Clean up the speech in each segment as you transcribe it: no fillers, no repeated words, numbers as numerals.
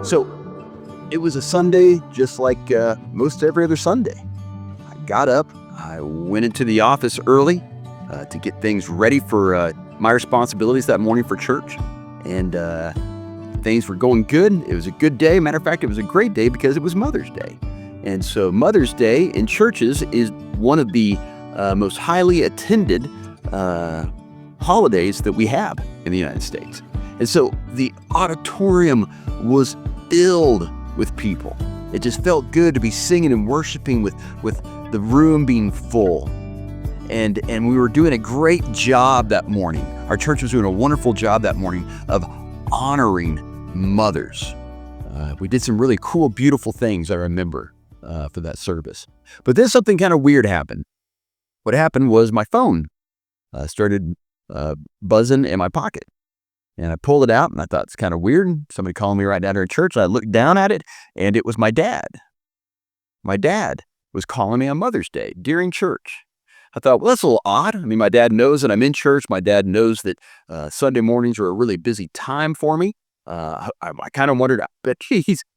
So it was a Sunday, just like most every other Sunday. I got up, I went into the office early to get things ready for my responsibilities that morning for church. And things were going good. It was a good day. Matter of fact, it was a great day because it was Mother's Day. And so, Mother's Day in churches is one of the most highly attended holidays that we have in the United States. And so, the auditorium was filled with people. It just felt good to be singing and worshiping with the room being full. And we were doing a great job that morning. Our church was doing a wonderful job that morning of honoring mothers. We did some really cool, beautiful things, I remember, for that service. But then something kind of weird happened. What happened was my phone started buzzing in my pocket. And I pulled it out, and I thought, it's kind of weird. Somebody calling me right down here at church. And I looked down at it, and it was my dad. My dad was calling me on Mother's Day during church. I thought, well, that's a little odd. I mean, my dad knows that I'm in church. My dad knows that Sunday mornings are a really busy time for me. I kind of wondered, but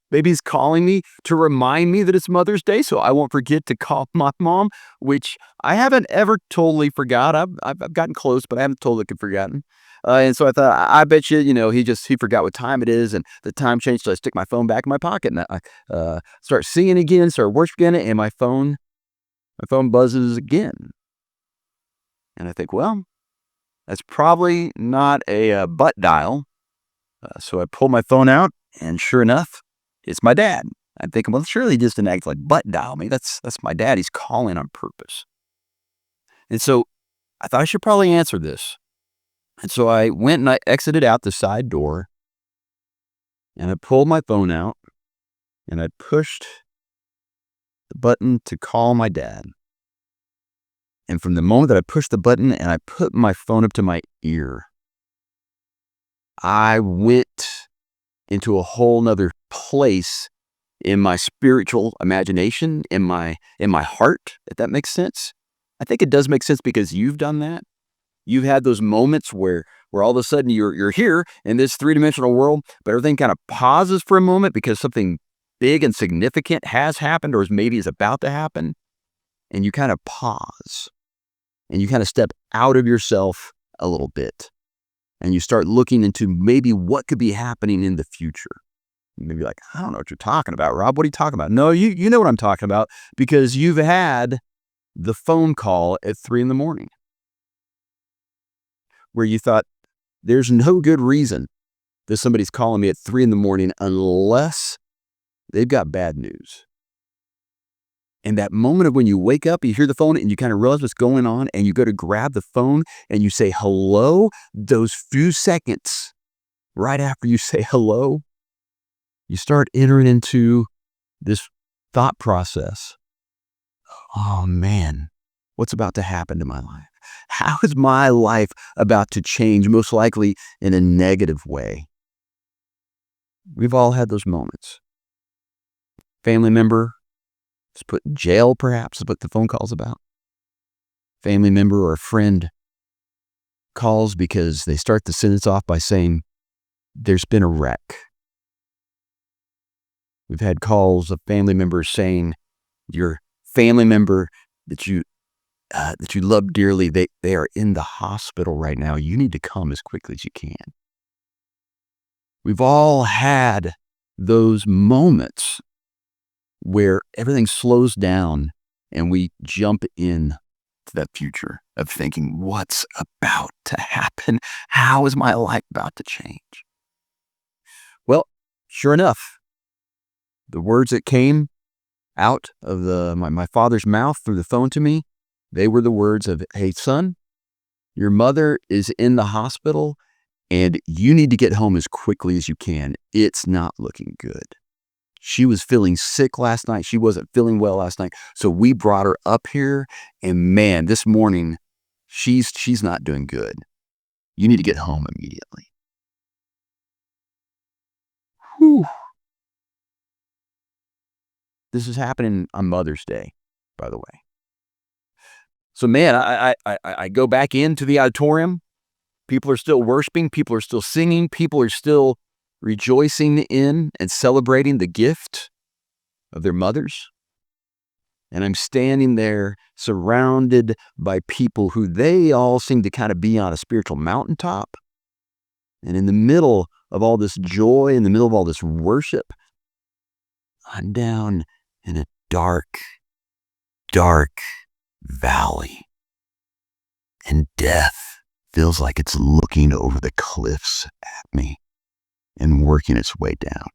maybe he's calling me to remind me that it's Mother's Day, so I won't forget to call my mom, which I haven't ever totally forgot. I've gotten close, but I haven't totally forgotten. And so I thought, I bet you, he forgot what time it is, and the time changed, so I stick my phone back in my pocket, and I start singing again, start worshiping again, and my phone buzzes again. And I think, well, that's probably not a butt dial. So I pull my phone out, and sure enough, it's my dad. I'm thinking, well, surely he just didn't act like butt dial me. That's my dad. He's calling on purpose. And so I thought I should probably answer this. And so I went and I exited out the side door, and I pulled my phone out, and I pushed the button to call my dad. And from the moment that I pushed the button and I put my phone up to my ear, I went into a whole nother place in my spiritual imagination, in my heart, if that makes sense. I think it does make sense because you've done that. You've had those moments where all of a sudden you're here in this three-dimensional world, but everything kind of pauses for a moment because something big and significant has happened or maybe is about to happen. And you kind of pause and you kind of step out of yourself a little bit. And you start looking into maybe what could be happening in the future. Maybe like, I don't know what you're talking about, Rob. What are you talking about? No, you know what I'm talking about because you've had the phone call at 3 a.m. where you thought there's no good reason that somebody's calling me at 3 a.m. unless they've got bad news. And that moment of when you wake up, you hear the phone and you kind of realize what's going on and you go to grab the phone and you say hello, those few seconds right after you say hello, you start entering into this thought process. Oh man, what's about to happen to my life? How is my life about to change, most likely in a negative way? We've all had those moments. Family member is put in jail, perhaps, is what the phone call's about. Family member or a friend calls because they start the sentence off by saying, there's been a wreck. We've had calls of family members saying, your family member that you love dearly, they are in the hospital right now. You need to come as quickly as you can. We've all had those moments where everything slows down and we jump in to that future of thinking, what's about to happen? How is my life about to change? Well, sure enough, the words that came out of my father's mouth through the phone to me, they were the words of, hey, son, your mother is in the hospital and you need to get home as quickly as you can. It's not looking good. She was feeling sick last night. She wasn't feeling well last night. So we brought her up here and man, this morning, she's not doing good. You need to get home immediately. Whew. This is happening on Mother's Day, by the way. So man, I go back into the auditorium. People are still worshiping. People are still singing. People are still rejoicing in and celebrating the gift of their mothers. And I'm standing there surrounded by people who they all seem to kind of be on a spiritual mountaintop. And in the middle of all this joy, in the middle of all this worship, I'm down in a dark, dark valley. And death feels like it's looking over the cliffs at me and working its way down.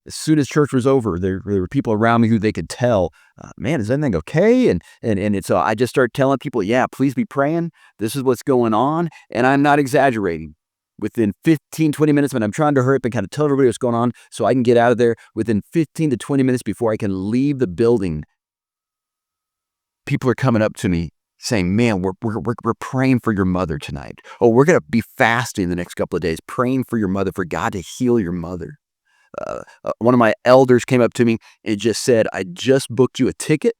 As soon as church was over, there were people around me who they could tell, man, is everything okay? And so I just start telling people, yeah, please be praying. This is what's going on. And I'm not exaggerating. Within 15, 20 minutes, when I'm trying to hurry up and kind of tell everybody what's going on so I can get out of there, within 15 to 20 minutes before I can leave the building, people are coming up to me saying, man, we're praying for your mother tonight. Oh, we're going to be fasting the next couple of days, praying for your mother, for God to heal your mother. One of my elders came up to me and just said, I just booked you a ticket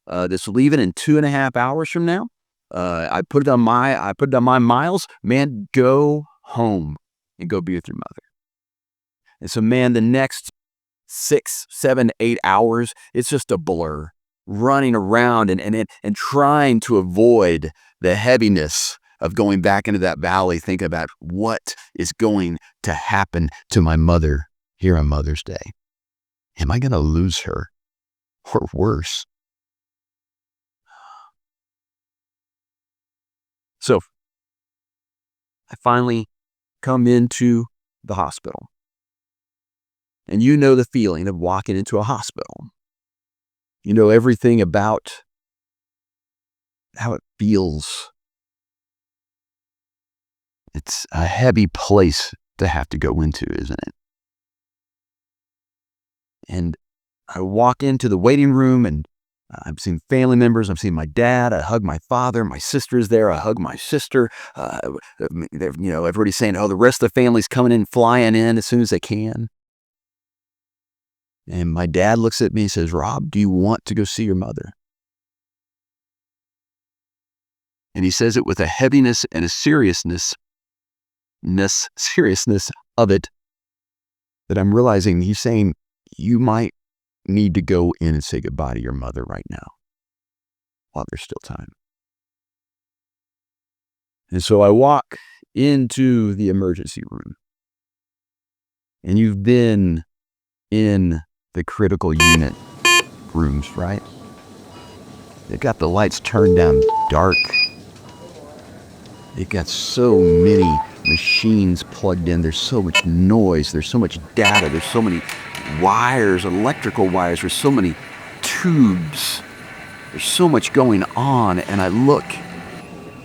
that's leaving in 2.5 hours from now. I put it on my miles. Man, go home and go be with your mother. And so, man, the next 6, 7, 8 hours, it's just a blur, running around and trying to avoid the heaviness of going back into that valley, thinking about what is going to happen to my mother here on Mother's Day. Am I going to lose her? Or worse? So I finally come into the hospital. And you know the feeling of walking into a hospital. You know everything about how it feels. It's a heavy place to have to go into, isn't it? And I walk into the waiting room and I'm seeing family members. I'm seeing my dad. I hug my father. My sister's there. I hug my sister. Everybody's saying, oh, the rest of the family's coming in, flying in as soon as they can. And my dad looks at me and says, Rob, do you want to go see your mother? And he says it with a heaviness and a seriousness of it that I'm realizing he's saying, you might need to go in and say goodbye to your mother right now while there's still time. And so I walk into the emergency room. And you've been in the critical unit rooms, right? They've got the lights turned down dark. They've got so many machines plugged in. There's so much noise. There's so much data. There's so many wires, electrical wires. There's so many tubes. There's so much going on. And I look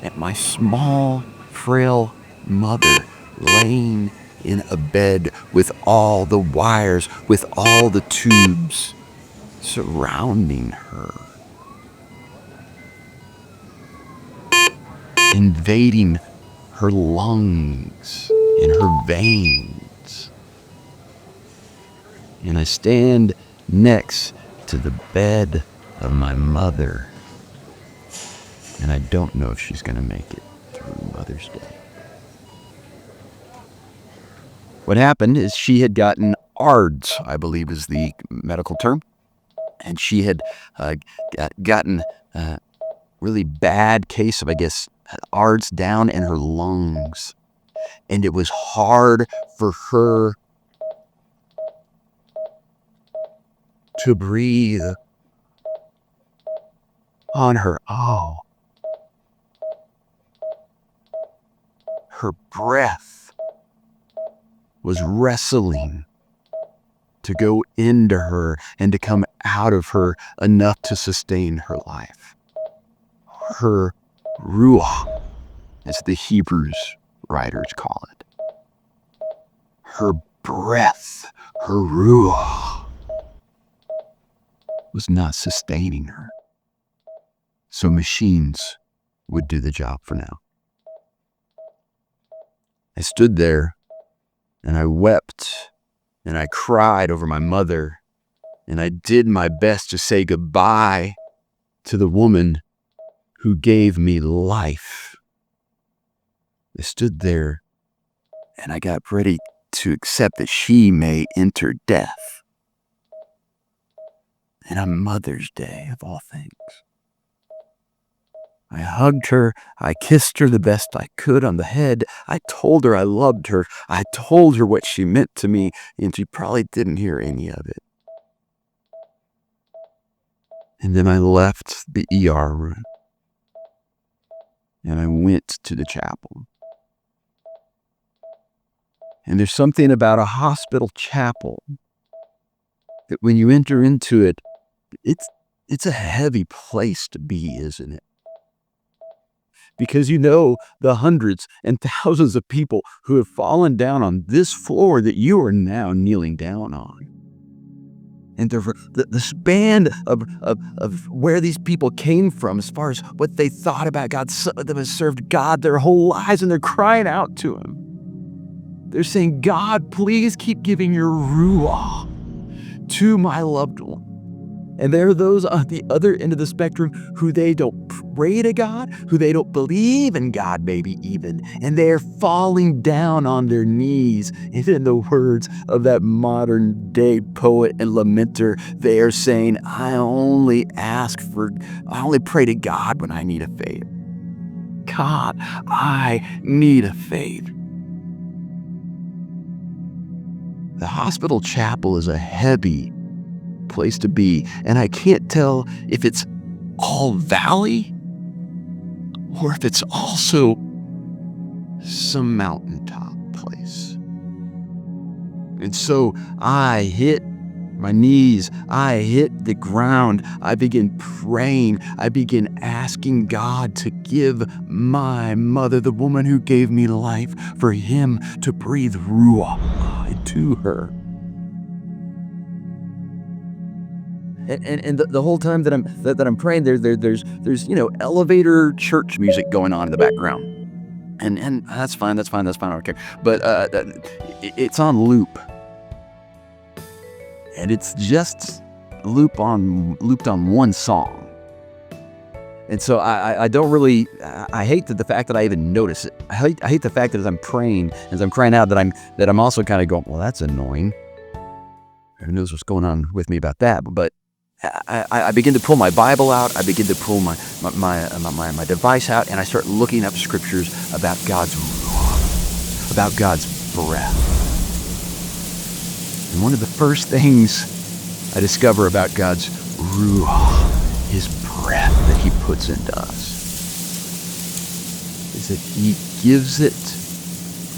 at my small, frail mother laying in a bed with all the wires, with all the tubes surrounding her, invading her lungs and her veins. And I stand next to the bed of my mother, and I don't know if she's going to make it through Mother's Day. What happened is she had gotten ARDS, I believe is the medical term, and she had gotten a really bad case of, I guess, ARDS down in her lungs. And it was hard for her to breathe on her own. Her breath was wrestling to go into her and to come out of her enough to sustain her life. Her Ruach, as the Hebrews writers call it. Her breath, her Ruach, was not sustaining her. So machines would do the job for now. I stood there and I wept and I cried over my mother, and I did my best to say goodbye to the woman who gave me life. I stood there and I got ready to accept that she may enter death. And on Mother's Day, of all things, I hugged her. I kissed her the best I could on the head. I told her I loved her. I told her what she meant to me, and she probably didn't hear any of it. And then I left the ER room, and I went to the chapel. And there's something about a hospital chapel that when you enter into it, it's a heavy place to be, isn't it? Because you know the hundreds and thousands of people who have fallen down on this floor that you are now kneeling down on. And the span of where these people came from as far as what they thought about God. Some of them have served God their whole lives, and they're crying out to Him. They're saying, God, please keep giving your Ruach to my loved one. And there are those on the other end of the spectrum who they don't pray to God, who they don't believe in God, maybe even. And they're falling down on their knees. And in the words of that modern day poet and lamenter, they are saying, I only pray to God when I need a favor. God, I need a favor. The hospital chapel is a heavy place to be, and I can't tell if it's all valley or if it's also some mountaintop place. And so I hit my knees, I hit the ground, I begin praying, I begin asking God to give my mother, the woman who gave me life, for Him to breathe Ruach into her. And the whole time that I'm praying, there's elevator church music going on in the background, and that's fine, I don't care. But it's on loop, and it's just looped on one song. And so I don't really, I hate the fact that I even notice it. I hate the fact that as I'm praying, as I'm crying out, that I'm also kind of going, well, that's annoying. Who knows what's going on with me about that? But I begin to pull my Bible out. I begin to pull my device out, and I start looking up scriptures about God's ruach, about God's breath. And one of the first things I discover about God's ruach, His breath that He puts into us, is that He gives it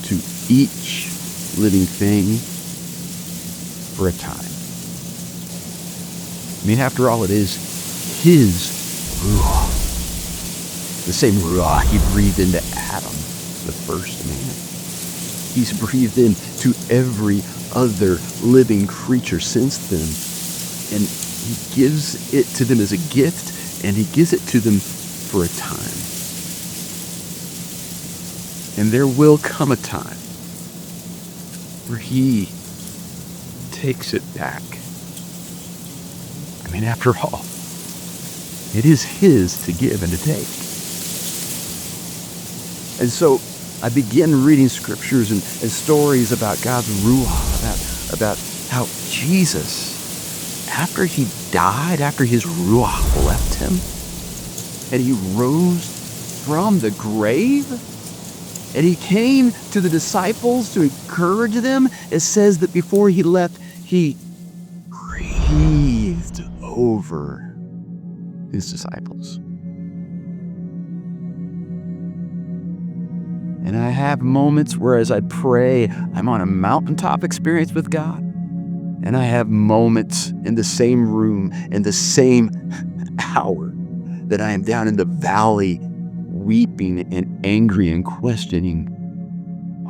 to each living thing for a time. I mean, after all, it is His Ruach. The same Ruach He breathed into Adam, the first man. He's breathed into every other living creature since then. And He gives it to them as a gift, and He gives it to them for a time. And there will come a time where He takes it back. I mean, after all, it is His to give and to take. And so I begin reading scriptures and stories about God's Ruach, about how Jesus, after He died, after His Ruach left Him, and He rose from the grave, and He came to the disciples to encourage them. It says that before He left, He breathed over His disciples. And I have moments where as I pray, I'm on a mountaintop experience with God. And I have moments in the same room, in the same hour, that I am down in the valley, weeping and angry and questioning,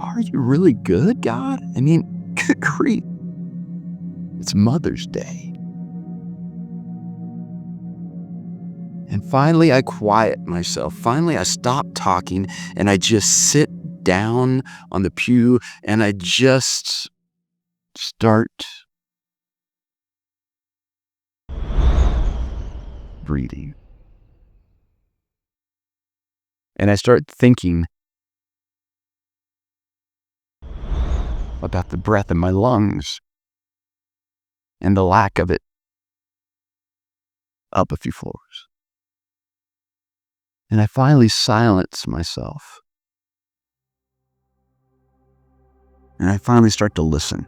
are you really good, God? I mean, good grief. It's Mother's Day. And finally, I quiet myself. Finally, I stop talking and I just sit down on the pew and I just start breathing. And I start thinking about the breath in my lungs and the lack of it up a few floors. And I finally silence myself. And I finally start to listen.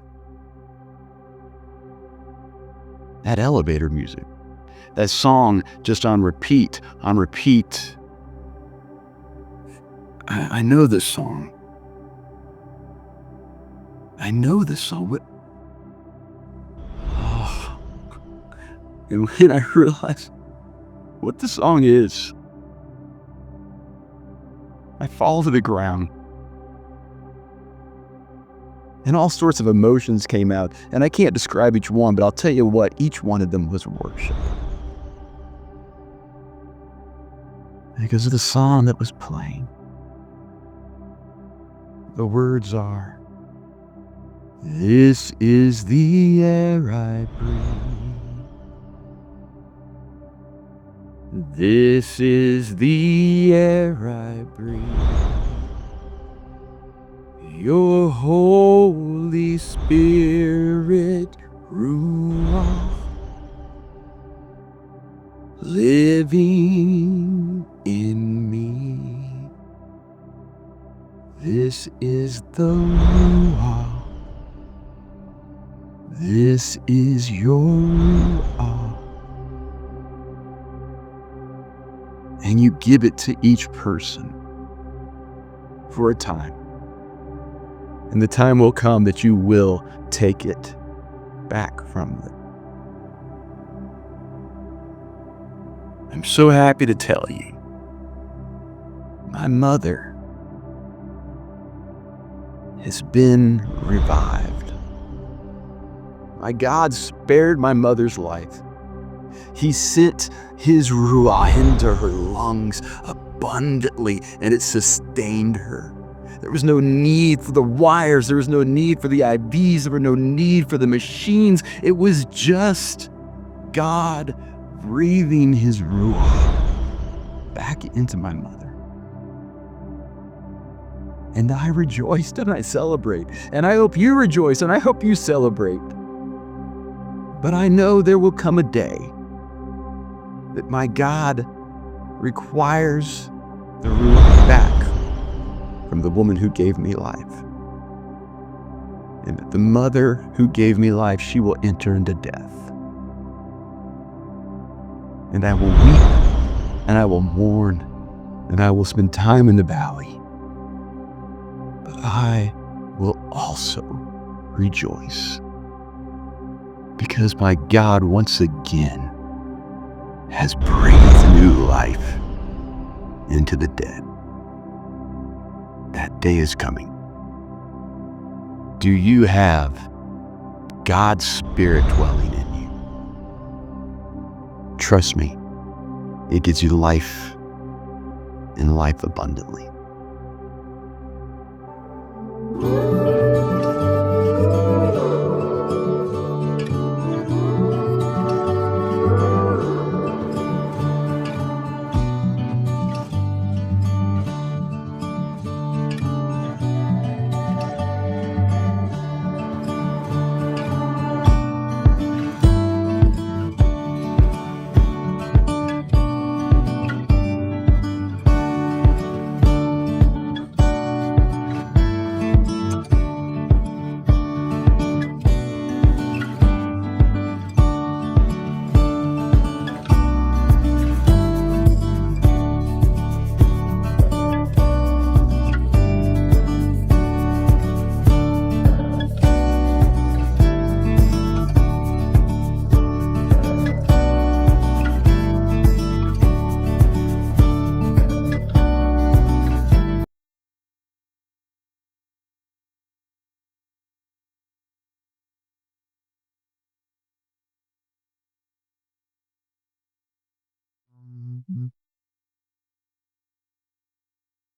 That elevator music, that song just on repeat, on repeat. I know this song. I know this song. Oh. And when I realize what the song is, I fall to the ground. And all sorts of emotions came out. And I can't describe each one, but I'll tell you what, each one of them was worship. Because of the song that was playing. The words are, "This is the air I breathe. This is the air I breathe. Your Holy Spirit, Ruach, living in me. This is the Ruach. This is your Ruach." And you give it to each person for a time. And the time will come that you will take it back from them. I'm so happy to tell you, my mother has been revived. My God spared my mother's life. He sent his Ruach into her lungs abundantly, and it sustained her. There was no need for the wires. There was no need for the IVs. There was no need for the machines. It was just God breathing his Ruach back into my mother. And I rejoiced and I celebrate. And I hope you rejoice and I hope you celebrate. But I know there will come a day that my God requires the Ruach back from the woman who gave me life. And that the mother who gave me life, she will enter into death. And I will weep, and I will mourn, and I will spend time in the valley. But I will also rejoice. Because my God once again has breathed new life into the dead. That day is coming. Do you have God's Spirit dwelling in you? Trust me, it gives you life and life abundantly.